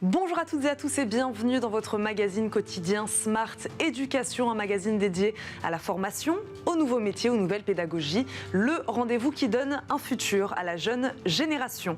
Bonjour à toutes et à tous et bienvenue dans votre magazine quotidien Smart Éducation, un magazine dédié à la formation, aux nouveaux métiers, aux nouvelles pédagogies. Le rendez-vous qui donne un futur à la jeune génération.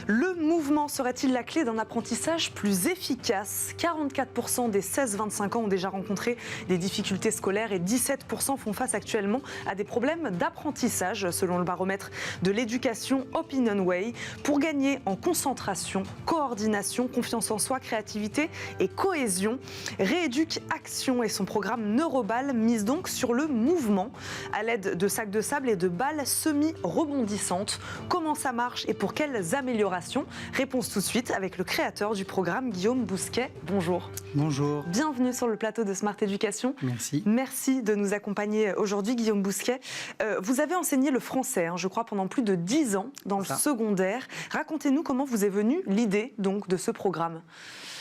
Le mouvement serait-il la clé d'un apprentissage plus efficace ? 44% des 16-25 ans ont déjà rencontré des difficultés scolaires et 17% font face actuellement à des problèmes d'apprentissage, selon le baromètre de l'éducation Opinionway. Pour gagner en concentration, coordination, confiance en soi, créativité et cohésion, Rééduc Action et son programme Neuroball mise donc sur le mouvement à l'aide de sacs de sable et de balles semi-rebondissantes. Comment ça marche et pour quelles améliorations ? Réponse tout de suite avec le créateur du programme, Guillaume Bousquet. Bonjour. Bonjour. Bienvenue sur le plateau de Smart Éducation. Merci. Merci de nous accompagner aujourd'hui, Guillaume Bousquet. Vous avez enseigné le français, je crois, pendant plus de 10 ans dans le secondaire. Racontez-nous comment vous est venue l'idée donc de ce programme.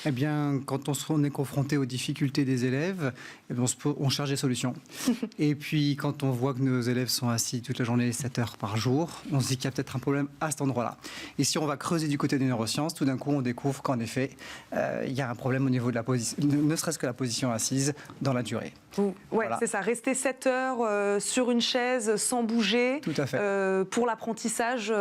Eh bien, quand on est confronté aux difficultés des élèves, on cherche des solutions. Et puis, quand on voit que nos élèves sont assis toute la journée, 7 heures par jour, on se dit qu'il y a peut-être un problème à cet endroit-là. Et si on va creuser du côté des neurosciences, tout d'un coup, on découvre qu'en effet, il y a un problème au niveau de la position, ne serait-ce que la position assise dans la durée. Ouais, voilà. C'est ça. Rester 7 heures sur une chaise sans bouger. Tout à fait. Pour l'apprentissage,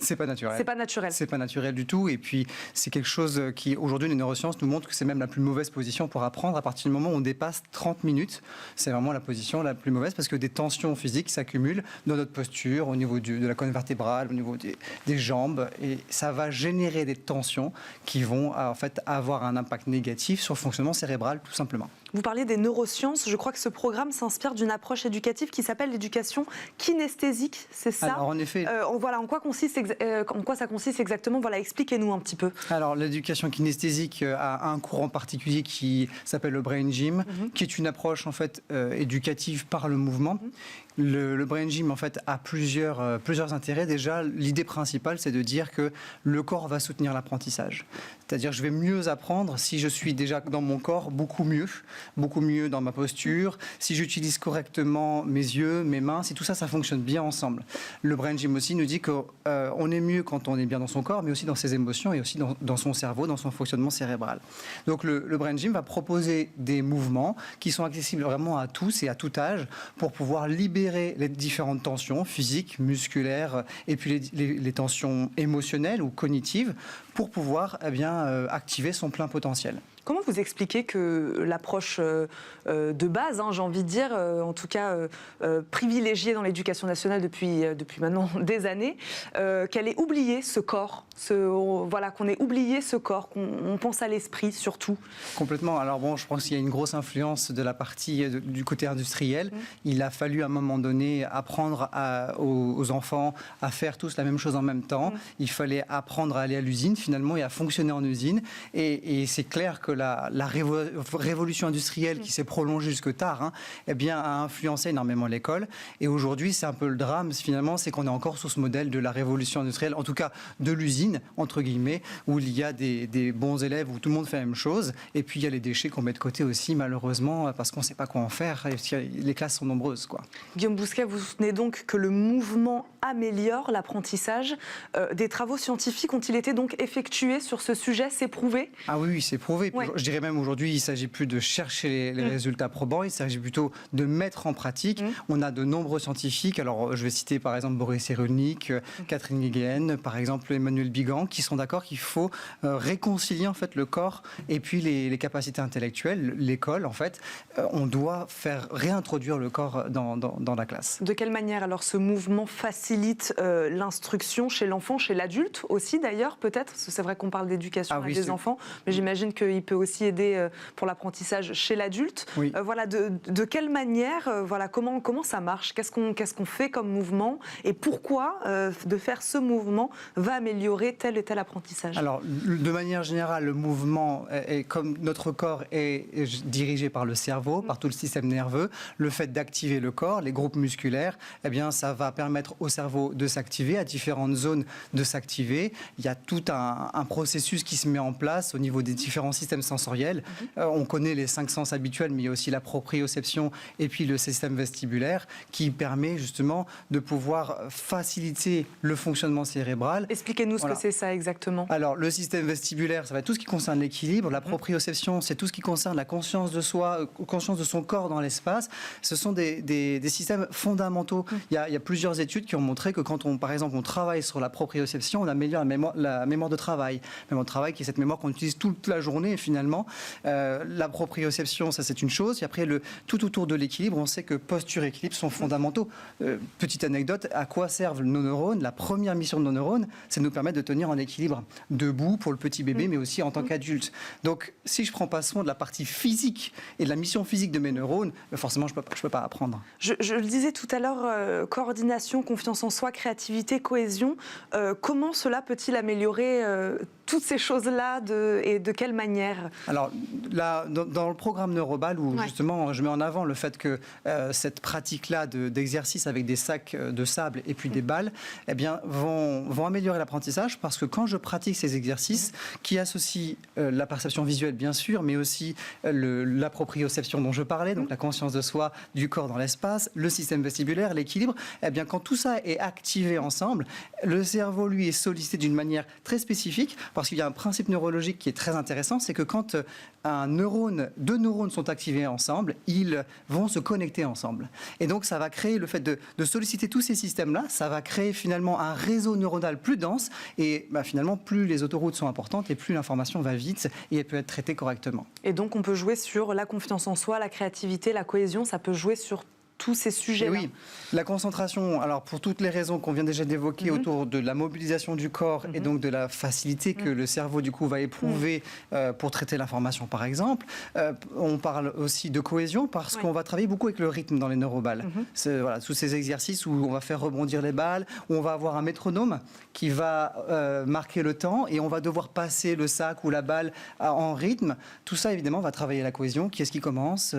c'est pas naturel. C'est pas naturel. C'est pas naturel du tout. Et puis, c'est quelque chose qui, aujourd'hui, les neurosciences nous montrent que c'est même la plus mauvaise position pour apprendre. À partir du moment où on dépasse 30 minutes, c'est vraiment la position la plus mauvaise parce que des tensions physiques s'accumulent dans notre posture, au niveau de la colonne vertébrale, au niveau des jambes. Et ça va générer des tensions qui vont en fait avoir un impact négatif sur le fonctionnement cérébral, tout simplement. Vous parlez des neurosciences. Je crois que ce programme s'inspire d'une approche éducative qui s'appelle l'éducation kinesthésique. C'est ça ? Alors, en effet. Voilà, en quoi ça consiste exactement ? Voilà, expliquez-nous un petit peu. Alors, l'éducation kinesthésique a un courant particulier qui s'appelle le brain gym, qui est une approche en fait éducative par le mouvement. Le brain gym en fait a plusieurs intérêts. Déjà, l'idée principale, c'est de dire que le corps va soutenir l'apprentissage. C'est-à-dire, je vais mieux apprendre si je suis déjà dans mon corps beaucoup mieux dans ma posture, si j'utilise correctement mes yeux, mes mains, si tout ça, ça fonctionne bien ensemble. Le brain gym aussi nous dit qu'on est mieux quand on est bien dans son corps, mais aussi dans ses émotions et aussi dans son cerveau, dans son fonctionnement cérébral. Donc, le brain gym va proposer des mouvements qui sont accessibles vraiment à tous et à tout âge pour pouvoir libérer les différentes tensions physiques, musculaires et puis les tensions émotionnelles ou cognitives pour pouvoir activer son plein potentiel. Comment vous expliquez que l'approche de base, j'ai envie de dire, en tout cas privilégiée dans l'éducation nationale depuis maintenant des années, qu'elle ait oublié ce corps, qu'on ait oublié ce corps, qu'on pense à l'esprit surtout ? Complètement. Alors bon, je pense qu'il y a une grosse influence de la partie du côté industriel. Il a fallu à un moment donné apprendre aux enfants à faire tous la même chose en même temps. Il fallait apprendre à aller à l'usine finalement et à fonctionner en usine. Et c'est clair que la révolution industrielle qui s'est prolongée jusque tard, a influencé énormément l'école. Et aujourd'hui, c'est un peu le drame, finalement, c'est qu'on est encore sous ce modèle de la révolution industrielle, en tout cas de l'usine, entre guillemets, où il y a des bons élèves, où tout le monde fait la même chose. Et puis, il y a les déchets qu'on met de côté aussi, malheureusement, parce qu'on ne sait pas quoi en faire. Les classes sont nombreuses, quoi. Guillaume Bousquet, vous soutenez donc que le mouvement améliore l'apprentissage. Des travaux scientifiques ont-ils été donc effectués sur ce sujet ? C'est prouvé ? Ah oui, c'est prouvé. Ouais. Je dirais même aujourd'hui, il ne s'agit plus de chercher les résultats probants, il s'agit plutôt de mettre en pratique. On a de nombreux scientifiques, alors je vais citer par exemple Boris Cyrulnik, Catherine Guéguen, par exemple Emmanuel Bigan, qui sont d'accord qu'il faut réconcilier en fait le corps et puis les capacités intellectuelles. L'école, en fait, on doit faire réintroduire le corps dans la classe. De quelle manière alors ce mouvement facilite l'instruction chez l'enfant, chez l'adulte aussi d'ailleurs peut-être ? Parce que c'est vrai qu'on parle d'éducation des enfants, mais j'imagine qu'il peut aussi aider pour l'apprentissage chez l'adulte. Oui. De quelle manière, comment ça marche ? Qu'est-ce qu'on fait comme mouvement ? Et pourquoi de faire ce mouvement va améliorer tel et tel apprentissage ? Alors, de manière générale, le mouvement, comme notre corps est dirigé par le cerveau, par tout le système nerveux, le fait d'activer le corps, les groupes musculaires, ça va permettre au cerveau de s'activer, à différentes zones de s'activer. Il y a tout un processus qui se met en place au niveau des différents systèmes sensoriels. On connaît les 5 sens habituels, mais il y a aussi la proprioception et puis le système vestibulaire qui permet justement de pouvoir faciliter le fonctionnement cérébral. Expliquez-nous ce que c'est ça exactement. Alors, le système vestibulaire, ça va être tout ce qui concerne l'équilibre. La proprioception, c'est tout ce qui concerne la conscience de soi, conscience de son corps dans l'espace. Ce sont des systèmes fondamentaux. Il y a plusieurs études qui ont montré que quand par exemple, on travaille sur la proprioception, on améliore la mémoire de travail. La mémoire de travail qui est cette mémoire qu'on utilise toute la journée finalement. La proprioception, ça c'est une chose. Et après, tout autour de l'équilibre, on sait que posture et équilibre sont fondamentaux. Petite anecdote, à quoi servent nos neurones? La première mission de nos neurones, c'est de nous permettre de tenir en équilibre debout pour le petit bébé, mais aussi en tant qu'adulte. Donc, si je ne prends pas soin de la partie physique et de la mission physique de mes neurones, forcément, je peux pas apprendre. Je le disais tout à l'heure, coordination, confiance en soi, créativité, cohésion. Comment cela peut-il améliorer toutes ces choses-là et de quelle manière? Alors, là, dans le programme Neurobal, où justement je mets en avant le fait que cette pratique-là d'exercice avec des sacs de sable et puis des balles, eh bien, vont améliorer l'apprentissage, parce que quand je pratique ces exercices qui associent la perception visuelle, bien sûr, mais aussi la proprioception dont je parlais, donc la conscience de soi, du corps dans l'espace, le système vestibulaire, l'équilibre, eh bien, quand tout ça est activé ensemble, le cerveau, lui, est sollicité d'une manière très spécifique, parce qu'il y a un principe neurologique qui est très intéressant, c'est que quand deux neurones sont activés ensemble, ils vont se connecter ensemble. Et donc, ça va créer le fait de solliciter tous ces systèmes-là, ça va créer finalement un réseau neuronal plus dense, et finalement, plus les autoroutes sont importantes, et plus l'information va vite, et elle peut être traitée correctement. Et donc, on peut jouer sur la confiance en soi, la créativité, la cohésion, ça peut jouer sur tous ces sujets-là. Oui, la concentration, alors pour toutes les raisons qu'on vient déjà d'évoquer autour de la mobilisation du corps et donc de la facilité que le cerveau du coup va éprouver pour traiter l'information par exemple, on parle aussi de cohésion parce qu'on va travailler beaucoup avec le rythme dans les neuroballes. C'est, voilà, tous ces exercices où on va faire rebondir les balles, où on va avoir un métronome qui va marquer le temps et on va devoir passer le sac ou la balle en rythme. Tout ça évidemment va travailler la cohésion. Qui est-ce qui commence?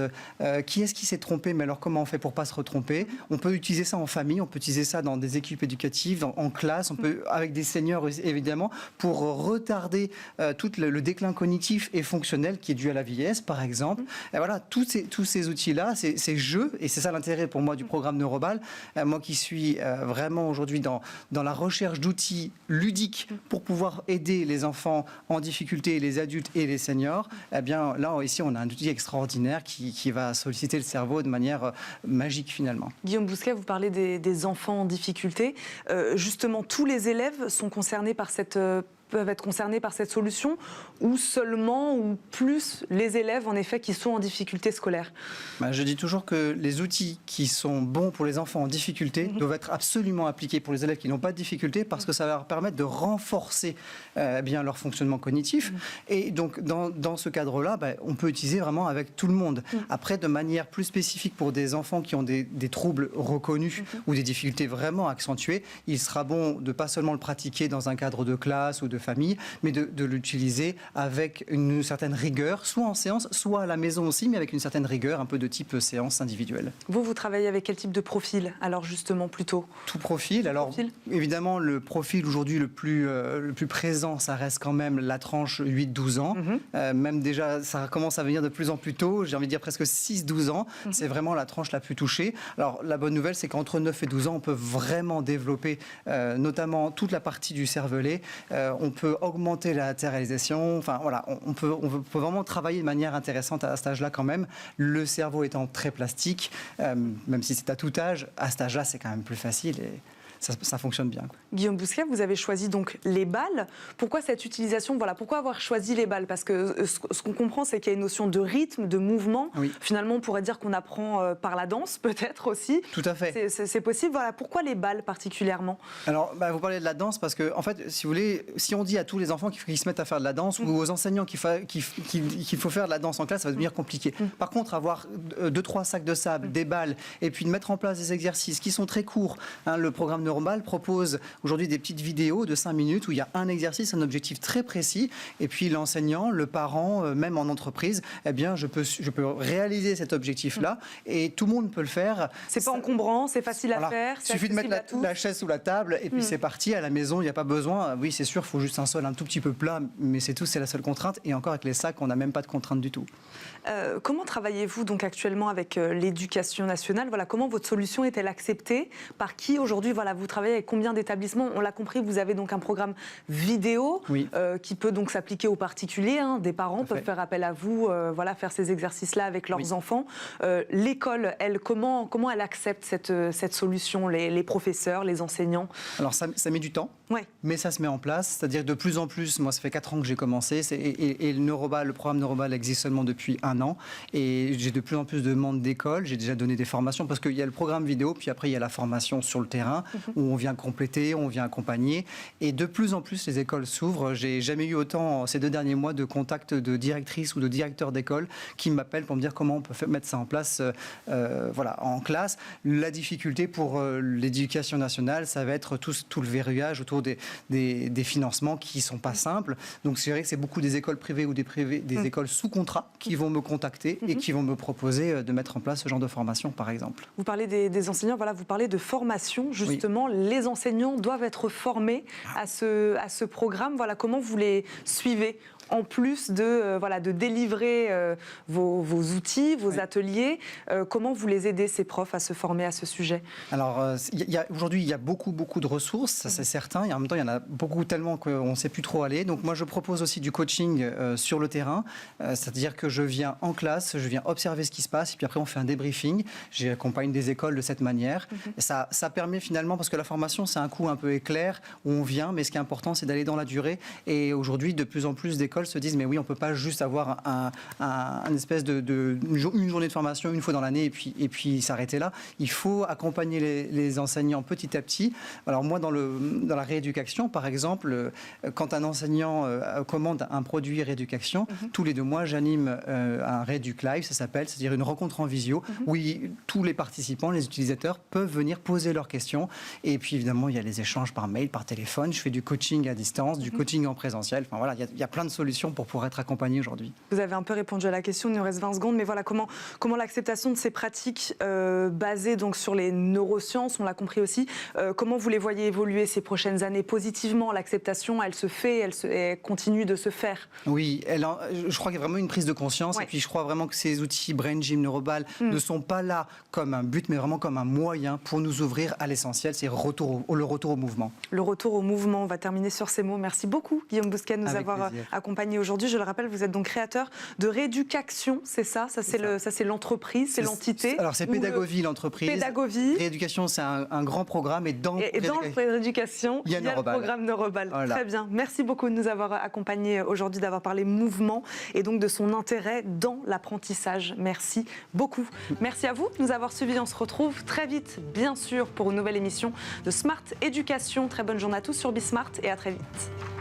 Qui est-ce qui s'est trompé? Mais alors comment on fait pour pas se retromper? On peut utiliser ça en famille, on peut utiliser ça dans des équipes éducatives, en classe, on peut avec des seniors évidemment, pour retarder tout le déclin cognitif et fonctionnel qui est dû à la vieillesse par exemple. Et voilà, tous ces outils-là, ces jeux, et c'est ça l'intérêt pour moi du programme Neurobal, moi qui suis vraiment aujourd'hui dans la recherche d'outils ludiques pour pouvoir aider les enfants en difficulté, les adultes et les seniors, eh bien là ici on a un outil extraordinaire qui va solliciter le cerveau de manière magique finalement. Guillaume Bousquet, vous parlez des enfants en difficulté. Justement, tous les élèves sont concernés peuvent être concernés par cette solution, ou seulement ou plus les élèves en effet qui sont en difficulté scolaire? Je dis toujours que les outils qui sont bons pour les enfants en difficulté doivent être absolument appliqués pour les élèves qui n'ont pas de difficulté, parce que ça va leur permettre de renforcer bien leur fonctionnement cognitif. Et donc dans ce cadre-là, on peut utiliser vraiment avec tout le monde. Après, de manière plus spécifique pour des enfants qui ont des troubles reconnus ou des difficultés vraiment accentuées, il sera bon de pas seulement le pratiquer dans un cadre de classe ou de famille, mais de l'utiliser avec une certaine rigueur, soit en séance, soit à la maison aussi, mais avec une certaine rigueur, un peu de type séance individuelle. Vous travaillez avec quel type de profil, alors justement, plutôt? Tout profil. Alors, évidemment, le profil aujourd'hui le plus présent, ça reste quand même la tranche 8-12 ans. Même déjà, ça commence à venir de plus en plus tôt, j'ai envie de dire presque 6-12 ans. C'est vraiment la tranche la plus touchée. Alors, la bonne nouvelle, c'est qu'entre 9 et 12 ans, on peut vraiment développer notamment toute la partie du cervelet. On peut augmenter la latéralisation. Enfin, voilà, on peut vraiment travailler de manière intéressante à cet âge-là quand même. Le cerveau étant très plastique, même si c'est à tout âge, à cet âge-là, c'est quand même plus facile et ça fonctionne bien. Guillaume Bousquet, vous avez choisi donc les balles. Pourquoi cette utilisation? Voilà, pourquoi avoir choisi les balles? Parce que ce qu'on comprend, c'est qu'il y a une notion de rythme, de mouvement. Oui. Finalement, on pourrait dire qu'on apprend par la danse, peut-être aussi. Tout à fait. C'est possible. Voilà, pourquoi les balles particulièrement? Alors, vous parlez de la danse parce que, en fait, si vous voulez, si on dit à tous les enfants qu'ils se mettent à faire de la danse ou aux enseignants qu'il faut faire de la danse en classe, ça va devenir compliqué. Par contre, avoir 2-3 sacs de sable, des balles, et puis de mettre en place des exercices qui sont très courts. Le programme Neuromal propose aujourd'hui des petites vidéos de 5 minutes où il y a un exercice, un objectif très précis. Et puis l'enseignant, le parent, même en entreprise, eh bien, je peux réaliser cet objectif-là et tout le monde peut le faire. C'est pas encombrant, c'est facile à faire. Il suffit de mettre la chaise sous la table et puis c'est parti. À la maison, il n'y a pas besoin. Oui, c'est sûr, il faut juste un sol un tout petit peu plat, mais c'est tout, c'est la seule contrainte. Et encore avec les sacs, on n'a même pas de contrainte du tout. Comment travaillez-vous donc actuellement avec l'éducation nationale? Voilà, comment votre solution est-elle acceptée? Par qui aujourd'hui? Voilà, vous travaillez avec combien d'établissements? On l'a compris, vous avez donc un programme vidéo qui peut donc s'appliquer aux particuliers. Hein. Des parents peuvent faire appel à vous, voilà, faire ces exercices-là avec leurs enfants. L'école, elle, comment elle accepte cette solution? Les professeurs, les enseignants? Alors ça met du temps, mais ça se met en place. C'est-à-dire que de plus en plus, moi ça fait 4 ans que j'ai commencé et le programme Neuromal existe seulement depuis 1 an. Et j'ai de plus en plus de demandes d'écoles. J'ai déjà donné des formations parce qu'il y a le programme vidéo, puis après il y a la formation sur le terrain où on vient compléter, on vient accompagner. Et de plus en plus, les écoles s'ouvrent. J'ai jamais eu autant ces 2 derniers mois de contacts de directrices ou de directeurs d'école qui m'appellent pour me dire comment on peut mettre ça en place voilà, en classe. La difficulté pour l'éducation nationale, ça va être tout le verrouillage autour des financements qui ne sont pas simples. Donc c'est vrai que c'est beaucoup des écoles privées ou des écoles sous contrat qui vont me contacter et qui vont me proposer de mettre en place ce genre de formation, par exemple. Vous parlez des enseignants, voilà, vous parlez de formation. Justement, les enseignants doivent être formés à ce programme. Voilà, comment vous les suivez en plus de délivrer vos outils, vos ateliers? Comment vous les aidez, ces profs, à se former à ce sujet? Alors, aujourd'hui, il y a beaucoup de ressources, ça c'est certain. Et en même temps, il y en a beaucoup tellement qu'on ne sait plus trop aller. Donc moi, je propose aussi du coaching sur le terrain. C'est-à-dire que je viens en classe, je viens observer ce qui se passe, et puis après, on fait un débriefing. J'accompagne des écoles de cette manière. Ça permet finalement, parce que la formation, c'est un coup un peu éclair, où on vient, mais ce qui est important, c'est d'aller dans la durée. Et aujourd'hui, de plus en plus d'écoles se disent mais oui, on ne peut pas juste avoir une espèce une journée de formation une fois dans l'année et puis s'arrêter là. Il faut accompagner les enseignants petit à petit. Alors moi, dans la rééducation, par exemple, quand un enseignant commande un produit rééducation, tous les 2 mois, j'anime un Rééduc Live, ça s'appelle, c'est-à-dire une rencontre en visio, où tous les participants, les utilisateurs, peuvent venir poser leurs questions. Et puis évidemment, il y a les échanges par mail, par téléphone. Je fais du coaching à distance, du coaching en présentiel. Enfin voilà, il y a plein de solutions pour pouvoir être accompagné aujourd'hui. Vous avez un peu répondu à la question, il nous reste 20 secondes, mais voilà, comment l'acceptation de ces pratiques basées donc sur les neurosciences, on l'a compris aussi, comment vous les voyez évoluer ces prochaines années? Positivement, l'acceptation, elle se fait, elle continue de se faire? Oui, je crois qu'il y a vraiment une prise de conscience, et puis je crois vraiment que ces outils Brain Gym, Neuromal ne sont pas là comme un but, mais vraiment comme un moyen pour nous ouvrir à l'essentiel, c'est le retour au mouvement. Le retour au mouvement, on va terminer sur ces mots. Merci beaucoup, Guillaume Bousquet, de nous avoir accompagnés aujourd'hui. Je le rappelle, vous êtes donc créateur de Rééducation, c'est ça? Ça, c'est l'entreprise, c'est l'entité? Alors, c'est Pédagovie, l'entreprise. Pédagovie. Rééducation, c'est un grand programme. Et dans Rééducation, il y a le programme Neuromal. Voilà. Très bien. Merci beaucoup de nous avoir accompagnés aujourd'hui, d'avoir parlé mouvement et donc de son intérêt dans l'apprentissage. Merci beaucoup. Merci à vous de nous avoir suivis. On se retrouve très vite, bien sûr, pour une nouvelle émission de Smart Éducation. Très bonne journée à tous sur Bismart et à très vite.